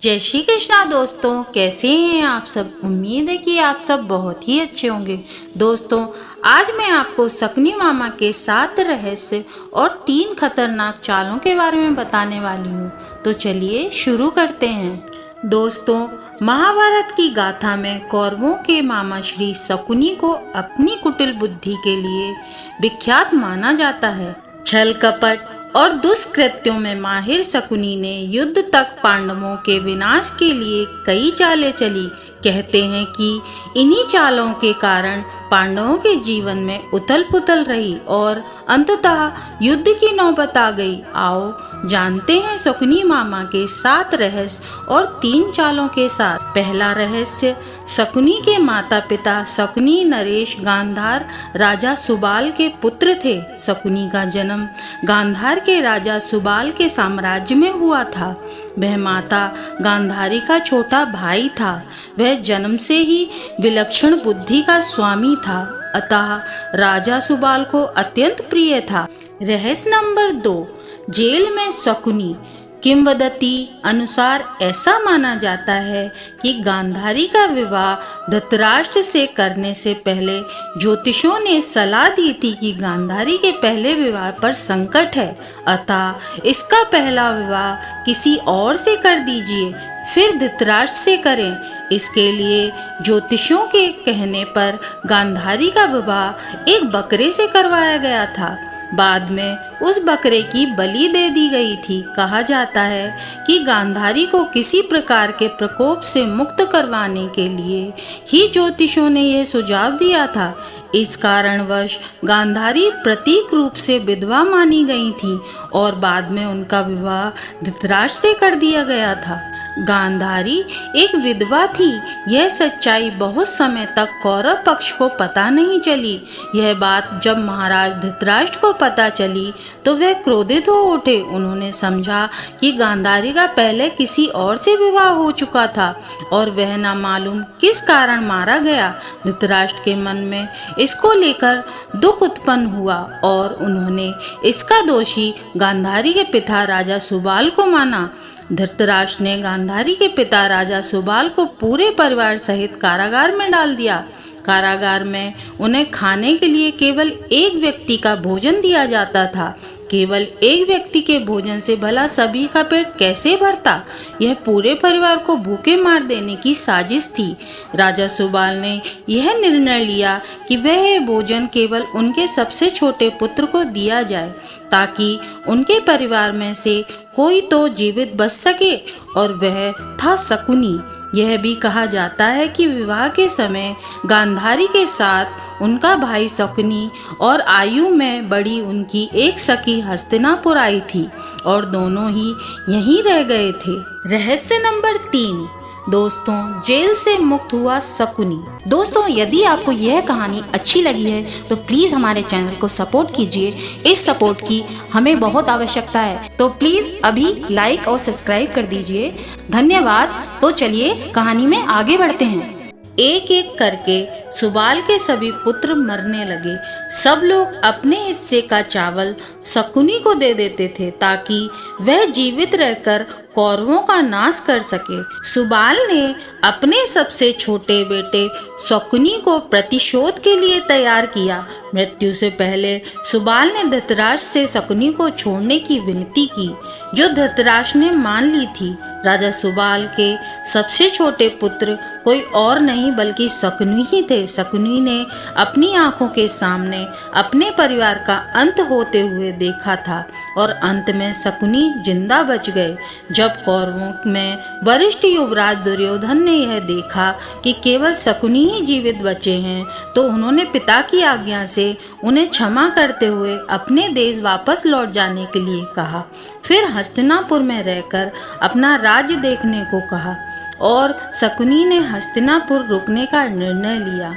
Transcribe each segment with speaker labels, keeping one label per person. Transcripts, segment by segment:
Speaker 1: जय श्री कृष्णा दोस्तों, कैसे हैं आप सब। उम्मीद है कि आप सब बहुत ही अच्छे होंगे। दोस्तों, आज मैं आपको शकुनी मामा के 7 रहस्य और 3 खतरनाक चालों के बारे में बताने वाली हूँ। तो चलिए शुरू करते हैं। दोस्तों, महाभारत की गाथा में कौरवों के मामा श्री शकुनी को अपनी कुटिल बुद्धि के लिए विख्यात माना जाता है। छल कपट और दुष्कृत्यों में माहिर शकुनी ने युद्ध तक पांडवों के विनाश के लिए कई चालें चली। कहते हैं कि इन्हीं चालों के कारण पांडवों के जीवन में उथल पुथल रही और अंततः युद्ध की नौबत आ गई। आओ जानते हैं शकुनी मामा के 7 रहस्य और 3 चालों के साथ। पहला रहस्य, शकुनी के माता पिता शकुनी नरेश गांधार राजा सुबाल के पुत्र थे। शकुनी का जन्म गांधार के राजा सुबाल के साम्राज्य में हुआ था। वह माता गांधारी का छोटा भाई था। वह जन्म से ही विलक्षण बुद्धि का स्वामी था, अतः राजा सुबाल को अत्यंत प्रिय था। रहस्य नंबर 2, जेल में शकुनी। किंवदंती अनुसार ऐसा माना जाता है कि गांधारी का विवाह धृतराष्ट्र से करने से पहले ज्योतिषों ने सलाह दी थी कि गांधारी के पहले विवाह पर संकट है, अतः इसका पहला विवाह किसी और से कर दीजिए, फिर धृतराष्ट्र से करें। इसके लिए ज्योतिषों के कहने पर गांधारी का विवाह एक बकरे से करवाया गया था। बाद में उस बकरे की बलि दे दी गई थी। कहा जाता है कि गांधारी को किसी प्रकार के प्रकोप से मुक्त करवाने के लिए ही ज्योतिषों ने यह सुझाव दिया था। इस कारणवश गांधारी प्रतीक रूप से विधवा मानी गई थी और बाद में उनका विवाह धृतराष्ट्र से कर दिया गया था। गांधारी एक विधवा थी। यह सच्चाई बहुत समय तक कौरव पक्ष को पता नहीं चली। यह बात जब महाराज धृतराष्ट्र को पता चली तो वह क्रोधित हो उठे। उन्होंने समझा कि गांधारी का पहले किसी और से विवाह हो चुका था और वह न मालूम किस कारण मारा गया। धृतराष्ट्र के मन में इसको लेकर दुख उत्पन्न हुआ और उन्होंने इसका दोषी गांधारी के पिता राजा सुबाल को माना। धृतराष्ट्र ने गांधारी के पिता राजा सुबाल को पूरे परिवार सहित कारागार में डाल दिया। कारागार में उन्हें खाने के लिए केवल एक व्यक्ति का भोजन दिया जाता था। केवल एक व्यक्ति के भोजन से भला सभी का पेट कैसे भरता। यह पूरे परिवार को भूखे मार देने की साजिश थी। राजा सुबाल ने यह निर्णय लिया कि वह भोजन केवल उनके सबसे छोटे पुत्र को दिया जाए, ताकि उनके परिवार में से कोई तो जीवित बच सके, और वह था शकुनी। यह भी कहा जाता है कि विवाह के समय गांधारी के साथ उनका भाई शकुनी और आयु में बड़ी उनकी एक सखी हस्तिनापुर आई थी और दोनों ही यहीं रह गए थे। रहस्य नंबर 3, दोस्तों, जेल से मुक्त हुआ शकुनी। दोस्तों, यदि आपको यह कहानी अच्छी लगी है तो प्लीज़ हमारे चैनल को सपोर्ट कीजिए। इस सपोर्ट की हमें बहुत आवश्यकता है, तो प्लीज़ अभी लाइक और सब्सक्राइब कर दीजिए। धन्यवाद। तो चलिए कहानी में आगे बढ़ते हैं। एक एक करके सुबाल के सभी पुत्र मरने लगे। सब लोग अपने हिस्से का चावल शकुनी को दे देते थे ताकि वह जीवित रहकर कौरवों का नाश कर सके। सुबाल ने अपने सबसे छोटे बेटे शकुनी को प्रतिशोध के लिए तैयार किया। मृत्यु से पहले सुबाल ने धृतराष्ट्र से शकुनी को छोड़ने की विनती की, जो धृतराष्ट्र ने मान ली थी। राजा सुबाल के सबसे छोटे पुत्र कोई और नहीं बल्कि शकुनी ही थे। शकुनी ने अपनी आंखों के सामने अपने परिवार का अंत होते हुए देखा था और अंत में शकुनी जिंदा बच गए। जब कौरवों में वरिष्ठ युवराज दुर्योधन ने यह देखा कि केवल शकुनी ही जीवित बचे हैं, तो उन्होंने पिता की आज्ञा से उन्हें क्षमा करते हुए अपने देश वापस लौट जाने के लिए कहा। फिर हस्तिनापुर में रहकर अपना राज्य देखने को कहा और शकुनी ने हस्तिनापुर रुकने का निर्णय लिया।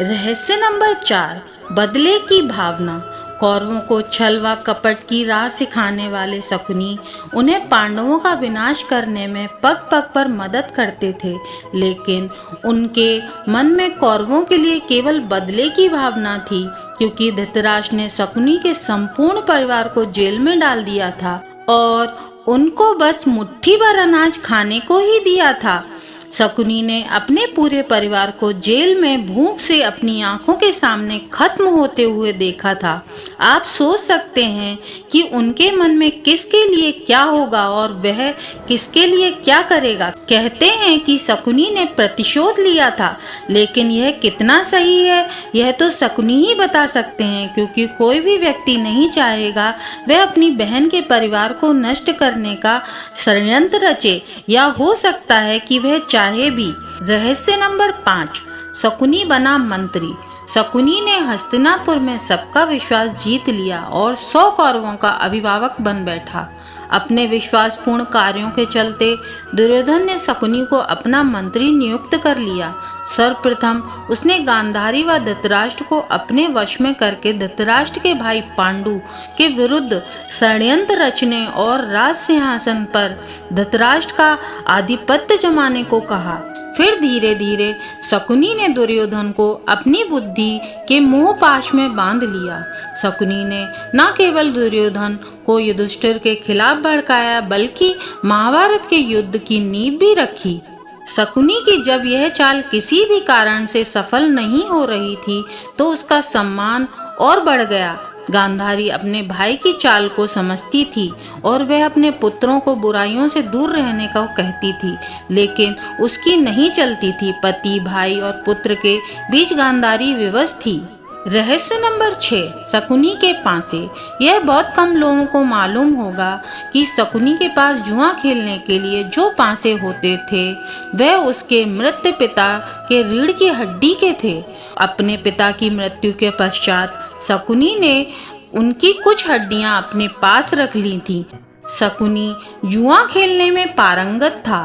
Speaker 1: रहस्य नंबर 4, बदले की भावना। कौरवों को छल व कपट की राह सिखाने वाले शकुनी उन्हें पांडवों का विनाश करने में पग पग पर मदद करते थे, लेकिन उनके मन में कौरवों के लिए केवल बदले की भावना थी, क्योंकि धृतराष्ट्र ने शकुनी के संपूर्ण परिवार को जेल में डाल दिया था और उनको बस मुट्ठी भर अनाज खाने को ही दिया था। शकुनी ने अपने पूरे परिवार को जेल में भूख से अपनी आंखों के सामने खत्म होते हुए देखा था। आप सोच सकते हैं कि उनके मन में किसके लिए क्या होगा और वह किसके लिए क्या करेगा। कहते हैं कि शकुनी ने प्रतिशोध लिया था, लेकिन यह कितना सही है यह तो शकुनी ही बता सकते हैं, क्योंकि कोई भी व्यक्ति नहीं चाहेगा वह अपनी बहन के परिवार को नष्ट करने का षड्यंत्र रचे, या हो सकता है कि वह चाहे भी। रहस्य नंबर 5, शकुनी बना मंत्री। शकुनी ने हस्तिनापुर में सबका विश्वास जीत लिया और 100 कौरवों का अभिभावक बन बैठा। अपने विश्वासपूर्ण कार्यों के चलते दुर्योधन ने शकुनी को अपना मंत्री नियुक्त कर लिया। सर्वप्रथम उसने गांधारी व धृतराष्ट्र को अपने वश में करके धृतराष्ट्र के भाई पांडु के विरुद्ध षड्यंत्र रचने और राज सिंहासन पर धृतराष्ट्र का आधिपत्य जमाने को कहा। फिर धीरे धीरे शकुनी ने दुर्योधन को अपनी बुद्धि के मोहपाश में बांध लिया। शकुनी ने न केवल दुर्योधन को युधिष्ठिर के खिलाफ भड़काया, बल्कि महाभारत के युद्ध की नींव भी रखी। शकुनी की जब यह चाल किसी भी कारण से सफल नहीं हो रही थी तो उसका सम्मान और बढ़ गया। गांधारी अपने भाई की चाल को समझती थी और वह अपने पुत्रों को बुराइयों से दूर रहने को कहती थी, लेकिन उसकी नहीं चलती थी। पति, भाई और पुत्र के बीच गांधारी विवश थी। रहस्य नंबर 6, शकुनी के पासे। यह बहुत कम लोगों को मालूम होगा कि शकुनी के पास जुआ खेलने के लिए जो पासे होते थे वह उसके मृत पिता के रीढ़ की हड्डी के थे। अपने पिता की मृत्यु के पश्चात शकुनी ने उनकी कुछ हड्डियां अपने पास रख ली थी। शकुनी जुआ खेलने में पारंगत था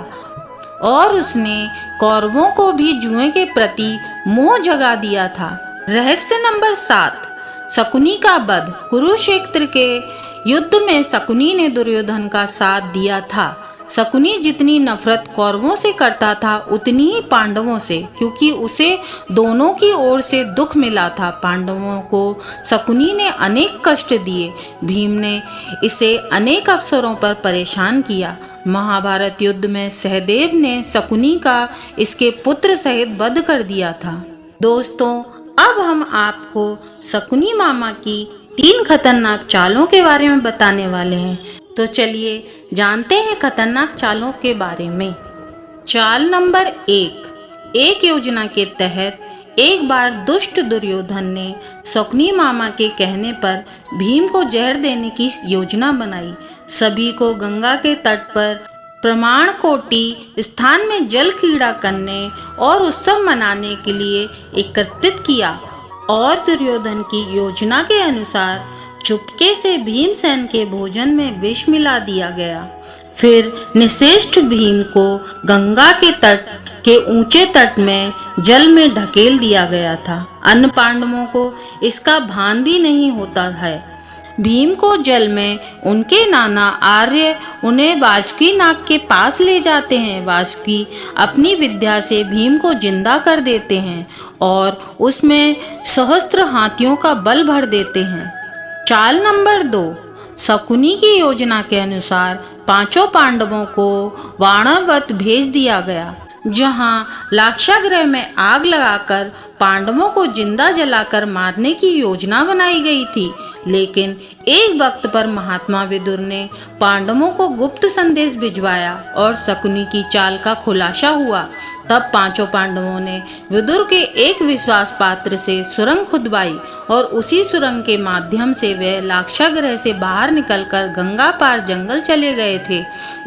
Speaker 1: और उसने कौरवों को भी जुए के प्रति मोह जगा दिया था। रहस्य नंबर 7, शकुनी का वध। कुरुक्षेत्र के युद्ध में शकुनी ने दुर्योधन का साथ दिया था। शकुनी जितनी नफरत कौरवों से करता था उतनी ही पांडवों से, क्योंकि उसे दोनों की ओर से दुख मिला था। पांडवों को शकुनी ने अनेक कष्ट दिए। भीम ने इसे अनेक अवसरों पर परेशान किया। महाभारत युद्ध में सहदेव ने शकुनी का इसके पुत्र सहित वध कर दिया था। दोस्तों, अब हम आपको शकुनी मामा की 3 खतरनाक चालों के बारे में बताने वाले हैं। तो चलिए जानते हैं खतरनाक चालों के बारे में। चाल नंबर 1, एक योजना के तहत एक बार दुष्ट दुर्योधन ने शकुनी मामा के कहने पर भीम को जहर देने की योजना बनाई। सभी को गंगा के तट पर प्रमाण कोटि स्थान में जल क्रीड़ा करने और उत्सव मनाने के लिए एकत्रित किया और दुर्योधन की योजना के अनुसार चुपके से भीमसेन के भोजन में विष मिला दिया गया। फिर निश्चेष्ट भीम को गंगा के तट के ऊंचे तट में जल में ढकेल दिया गया था। अन्य पांडवों को इसका भान भी नहीं होता है। भीम को जल में उनके नाना आर्य उन्हें वासुकी नाग के पास ले जाते हैं। वासुकी अपनी विद्या से भीम को जिंदा कर देते हैं और उसमें सहस्त्र हाथियों का बल भर देते हैं। चाल नंबर 2, शकुनी की योजना के अनुसार 5 पांडवों को वाणवत भेज दिया गया, जहां लाक्षागृह में आग लगाकर पांडवों को जिंदा जलाकर मारने की योजना बनाई गई थी। लेकिन एक वक्त पर महात्मा विदुर ने पांडवों को गुप्त संदेश भिजवाया और शकुनी की चाल का खुलासा हुआ। तब 5 पांडवों ने विदुर के एक विश्वास पात्र से सुरंग खुदवाई और उसी सुरंग के माध्यम से वे लाक्षागृह से बाहर निकलकर गंगा पार जंगल चले गए थे।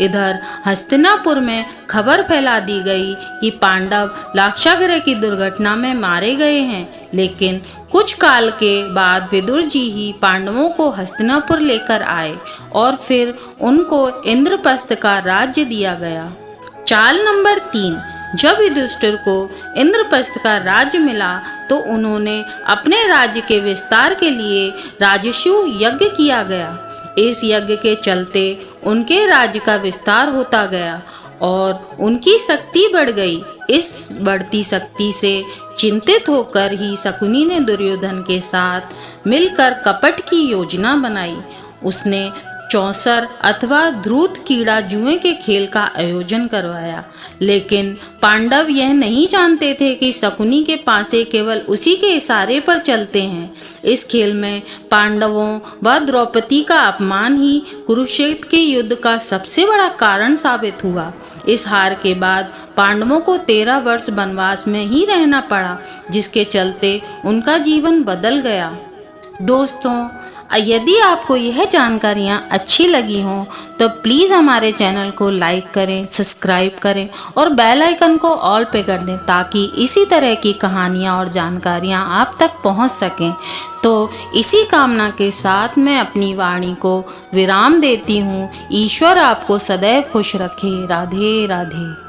Speaker 1: इधर हस्तिनापुर में खबर फैला दी गई कि पांडव लाक्षागृह की दुर्घटना में मारे गए हैं, लेकिन कुछ काल के बाद विदुर जी ही पांडवों को हस्तिनापुर लेकर आए और फिर उनको इंद्रप्रस्थ का राज्य दिया गया। चाल नंबर 3, जब युधिष्ठिर को इंद्रप्रस्थ का राज्य मिला तो उन्होंने अपने राज्य के विस्तार के लिए राजस्व यज्ञ किया गया। इस यज्ञ के चलते उनके राज्य का विस्तार होता गया और उनकी शक्ति बढ़ गई। इस बढ़ती शक्ति से चिंतित होकर ही शकुनी ने दुर्योधन के साथ मिलकर कपट की योजना बनाई। उसने चौसर अथवा ध्रुत कीड़ा जुए के खेल का आयोजन करवाया। लेकिन पांडव यह नहीं जानते थे कि शकुनी के पासे केवल उसी के इशारे पर चलते हैं। इस खेल में पांडवों व द्रौपदी का अपमान ही कुरुक्षेत्र के युद्ध का सबसे बड़ा कारण साबित हुआ। इस हार के बाद पांडवों को 13 वर्ष वनवास में ही रहना पड़ा, जिसके चलते उनका जीवन बदल गया। दोस्तों, यदि आपको यह जानकारियाँ अच्छी लगी हों तो प्लीज़ हमारे चैनल को लाइक करें, सब्सक्राइब करें और बेल आइकन को ऑल पे कर दें, ताकि इसी तरह की कहानियाँ और जानकारियाँ आप तक पहुँच सकें। तो इसी कामना के साथ मैं अपनी वाणी को विराम देती हूँ। ईश्वर आपको सदैव खुश रखे। राधे राधे।